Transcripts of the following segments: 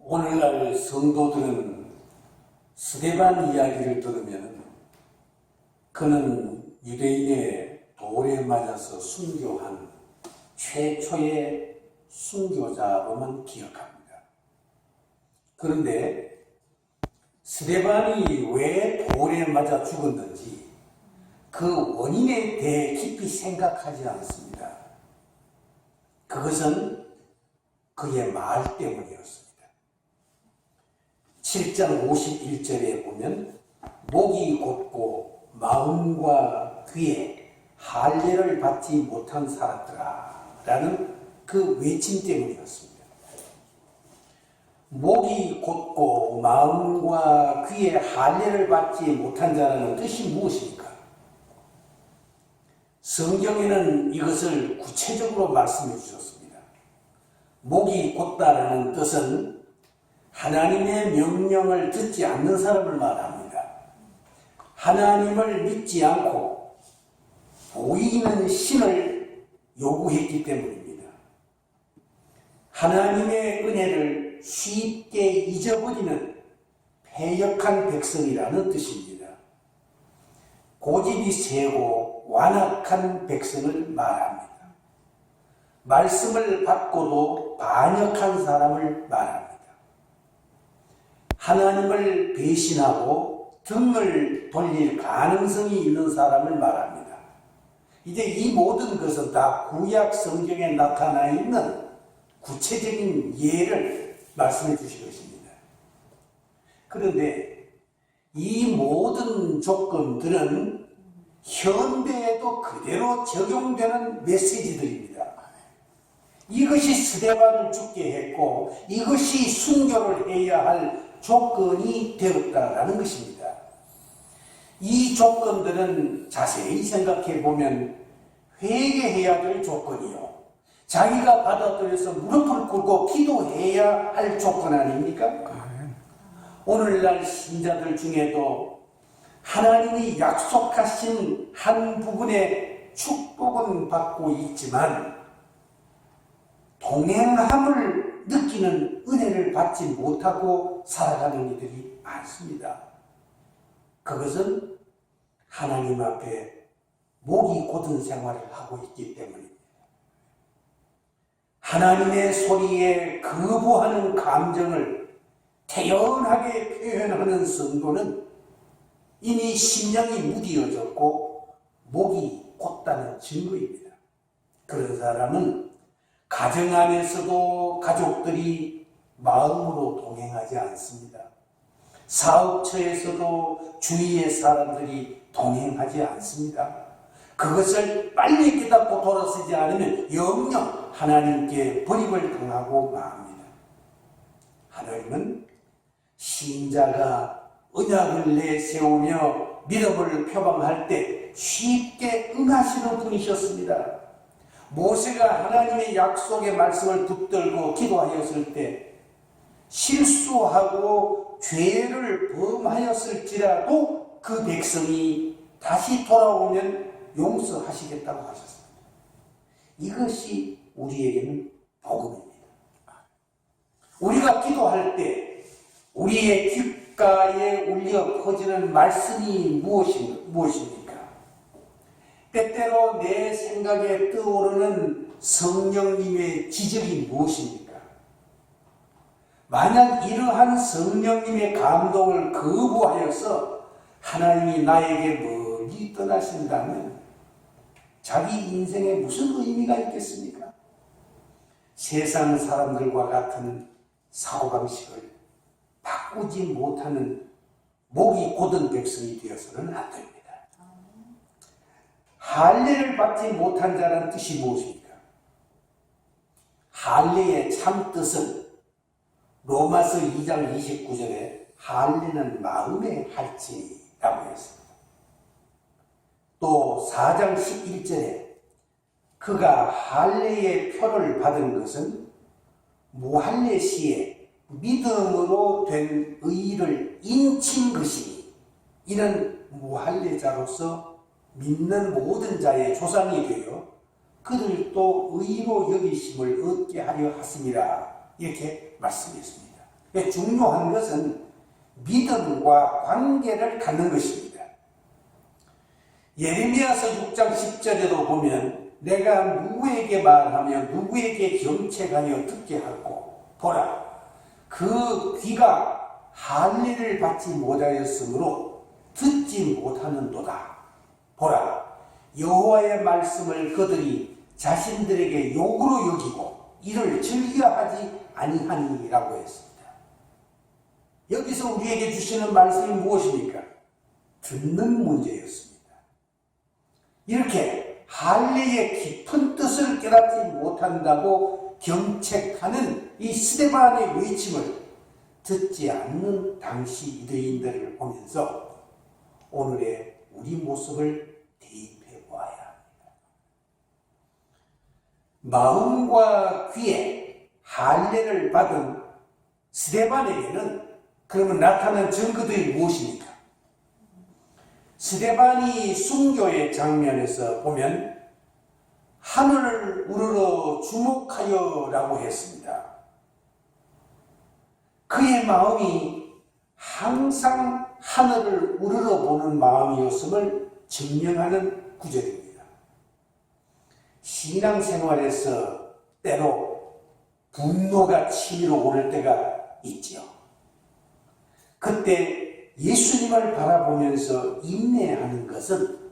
오늘날 성도들은 스데반 이야기를 들으면 그는 유대인의 돌에 맞아서 순교한 최초의 순교자로만 기억합니다. 그런데 스데반이 왜 돌에 맞아 죽었는지 그 원인에 대해 깊이 생각하지 않습니다. 그것은 그의 말 때문이었습니다. 7장 51절에 보면 목이 곧고 마음과 귀에 할례를 받지 못한 사람들아 라는 그 외침 때문이었습니다. 목이 곧고 마음과 귀에 할례를 받지 못한 자라는 뜻이 무엇입니까? 성경에는 이것을 구체적으로 말씀해 주셨습니다. 목이 곧다라는 뜻은 하나님의 명령을 듣지 않는 사람을 말합니다. 하나님을 믿지 않고 보이는 신을 요구했기 때문입니다. 하나님의 은혜를 쉽게 잊어버리는 패역한 백성이라는 뜻입니다. 고집이 세고 완악한 백성을 말합니다. 말씀을 받고도 반역한 사람을 말합니다. 하나님을 배신하고 등을 돌릴 가능성이 있는 사람을 말합니다. 이제 이 모든 것은 다 구약 성경에 나타나 있는 구체적인 예를 말씀해 주신 것입니다. 그런데 이 모든 조건들은 현대에도 그대로 적용되는 메시지들입니다. 이것이 스데반을 죽게 했고 이것이 순교를 해야 할 조건이 되었다라는 것입니다. 이 조건들은 자세히 생각해 보면 회개해야 될 조건이요, 자기가 받아들여서 무릎을 꿇고 기도해야 할 조건 아닙니까? 오늘날 신자들 중에도 하나님이 약속하신 한 부분의 축복은 받고 있지만 동행함을 느끼는 은혜를 받지 못하고 살아가는 이들이 많습니다. 그것은 하나님 앞에 목이 곧은 생활을 하고 있기 때문입니다. 하나님의 소리에 거부하는 감정을 태연하게 표현하는 성도는 이미 심령이 무디어졌고 목이 곧다는 증거입니다. 그런 사람은 가정 안에서도 가족들이 마음으로 동행하지 않습니다. 사업처에서도 주위의 사람들이 동행하지 않습니다. 그것을 빨리 깨닫고 돌아서지 않으면 영영 하나님께 버림을 당하고 맙니다. 하나님은 신자가 언약을 내세우며 믿음을 표방할 때 쉽게 응하시는 분이셨습니다. 모세가 하나님의 약속의 말씀을 붙들고 기도하였을 때 실수하고 죄를 범하였을지라도 그 백성이 다시 돌아오면 용서하시겠다고 하셨습니다. 이것이 우리에게는 복음입니다. 우리가 기도할 때 우리의 귓가에 울려 퍼지는 말씀이 무엇입니까? 때때로 내 생각에 떠오르는 성령님의 지적이 무엇입니까? 만약 이러한 성령님의 감동을 거부하여서 하나님이 나에게 멀리 떠나신다면 자기 인생에 무슨 의미가 있겠습니까? 세상 사람들과 같은 사고방식을 바꾸지 못하는 목이 곧은 백성이 되어서는 안 됩니다. 할례를 받지 못한 자라는 뜻이 무엇입니까? 할례의 참 뜻은 로마서 2장 29절에 할례는 마음의 할지라고 했습니다. 또 4장 11절에 그가 할례의 표를 받은 것은 무할례 시에 믿음으로 된 의를 인친 것이니 이는 무할례자로서 믿는 모든 자의 조상이 되어 그들도 의로 여기심을 얻게 하려 하심이라 이렇게 말씀했습니다. 중요한 것은 믿음과 관계를 갖는 것입니다. 예레미야서 6장 10절에도 보면 내가 누구에게 말하며 누구에게 경책하여 듣게 하고 보라 그 귀가 할례를 받지 못하였으므로 듣지 못하는도다. 보라 여호와의 말씀을 그들이 자신들에게 욕으로 여기고 이를 즐겨하지 아니하니라고 했습니다. 여기서 우리에게 주시는 말씀이 무엇입니까? 듣는 문제였습니다. 이렇게 할례의 깊은 뜻을 깨닫지 못한다고 경책하는 이 스데반의 외침을 듣지 않는 당시 유대인들을 보면서 오늘의 우리 모습을 대입해 보아야 합니다. 마음과 귀에 할례를 받은 스데반에게는 그러면 나타난 증거들이 무엇입니까? 스데반이 순교의 장면에서 보면 하늘을 우러러 주목하여 라고 했습니다. 그의 마음이 항상 하늘을 우러러 보는 마음이었음을 증명하는 구절입니다. 신앙생활에서 때로 분노가 치밀어 오를 때가 있지요. 그때 예수님을 바라보면서 인내하는 것은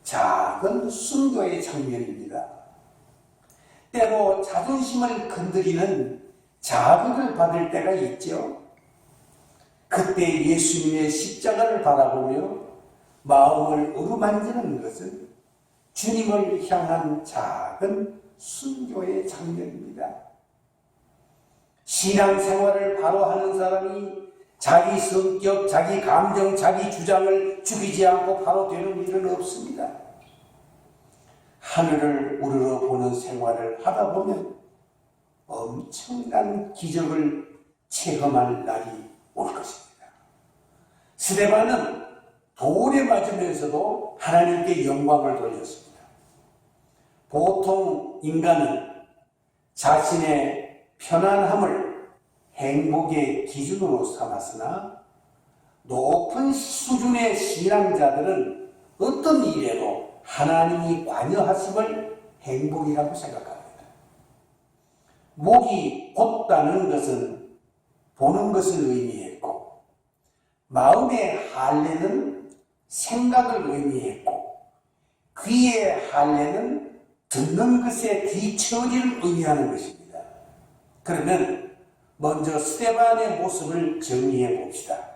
작은 순교의 장면입니다. 때로 자존심을 건드리는 자극을 받을 때가 있죠. 그때 예수님의 십자가를 바라보며 마음을 어루만지는 것은 주님을 향한 작은 순교의 장면입니다. 신앙생활을 바로 하는 사람이 자기 성격, 자기 감정, 자기 주장을 죽이지 않고 바로 되는 일은 없습니다. 하늘을 우러러 보는 생활을 하다 보면 엄청난 기적을 체험할 날이 올 것입니다. 스데반은 돌에 맞으면서도 하나님께 영광을 돌렸습니다. 보통 인간은 자신의 편안함을 행복의 기준으로 삼았으나 높은 수준의 신앙자들은 어떤 일에도 하나님이 관여하심을 행복이라고 생각합니다. 목이 곧다는 것은 보는 것을 의미했고 마음의 할례는 생각을 의미했고 귀의 할례는 듣는 것의 귀처리를 의미하는 것입니다. 그러면 먼저 스데반의 모습을 정리해 봅시다.